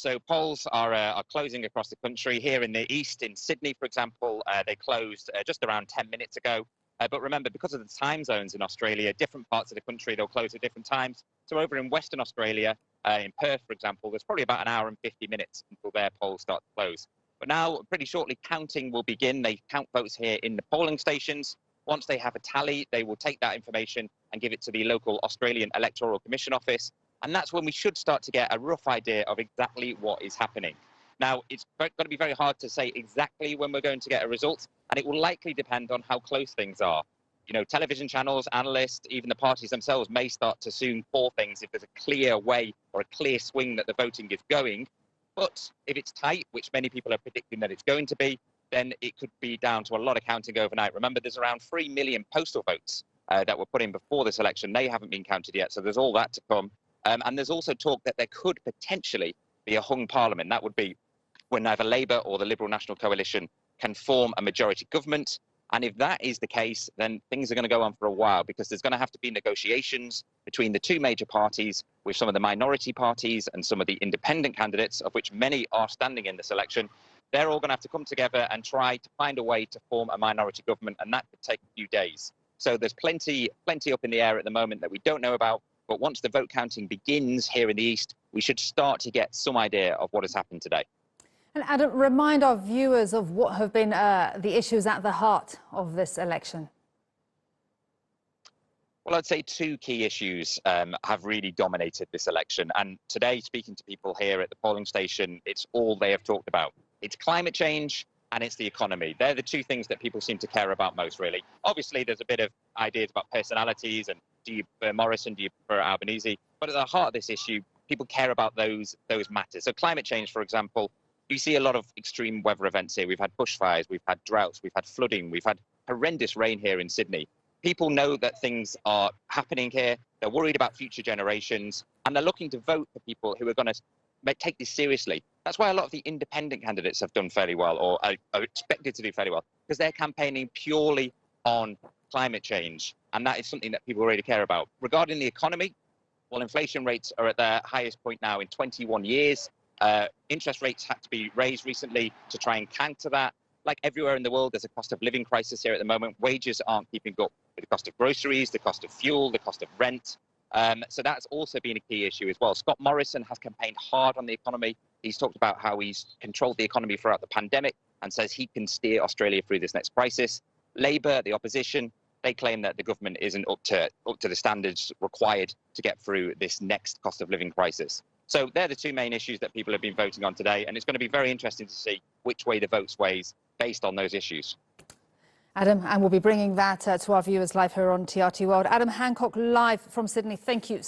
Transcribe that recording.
So polls are closing across the country. Here in the east, in Sydney, for example, they closed just around 10 minutes ago. But remember, because of the time zones in Australia, different parts of the country, they'll close at different times. So over in Western Australia, in Perth, for example, there's probably about an hour and 50 minutes until their polls start to close. But now, pretty shortly, counting will begin. They count votes here in the polling stations. Once they have a tally, they will take that information and give it to the local Australian Electoral Commission office. And that's when we should start to get a rough idea of exactly what is happening. Now, it's going to be very hard to say exactly when we're going to get a result, and it will likely depend on how close things are. You know, television channels, analysts, even the parties themselves may start to soon call things if there's a clear way or a clear swing that the voting is going. But if it's tight, which many people are predicting that it's going to be, then it could be down to a lot of counting overnight. Remember, there's around 3 million postal votes that were put in before this election. They haven't been counted yet, so there's all that to come. And there's also talk that there could potentially be a hung parliament. That would be when either Labour or the Liberal National Coalition can form a majority government. And if that is the case, then things are going to go on for a while, because there's going to have to be negotiations between the two major parties, with some of the minority parties and some of the independent candidates, of which many are standing in this election. They're all going to have to come together and try to find a way to form a minority government, and that could take a few days. So there's plenty up in the air at the moment that we don't know about. But once the vote counting begins here in the east, we should start to get some idea of what has happened today. And Adam, remind our viewers of what have been the issues at the heart of this election. Well, I'd say two key issues have really dominated this election. And today, speaking to people here at the polling station, it's all they have talked about. It's climate change and it's the economy. They're the two things that people seem to care about most, really. Obviously, there's a bit of ideas about personalities and do you prefer Morrison, do you prefer Albanese? But at the heart of this issue, people care about those matters. So climate change, for example, you see a lot of extreme weather events here. We've had bushfires, we've had droughts, we've had flooding, we've had horrendous rain here in Sydney. People know that things are happening here. They're worried about future generations, and they're looking to vote for people who are going to take this seriously. That's why a lot of the independent candidates have done fairly well, or are expected to do fairly well, because they're campaigning purely on climate change. And that is something that people really care about. Regarding the economy, well, inflation rates are at their highest point now in 21 years. Interest rates had to be raised recently to try and counter that. Like everywhere in the world, there's a cost of living crisis here at the moment. Wages aren't keeping up with the cost of groceries, the cost of fuel, the cost of rent. So that's also been a key issue as well. Scott Morrison has campaigned hard on the economy. He's talked about how he's controlled the economy throughout the pandemic and says he can steer Australia through this next crisis. Labour, the opposition, they claim that the government isn't up to the standards required to get through this next cost of living crisis. So they're the two main issues that people have been voting on today, and it's going to be very interesting to see which way the vote sways based on those issues. Adam, and we'll be bringing that to our viewers live here on TRT World. Adam Hancock, live from Sydney. Thank you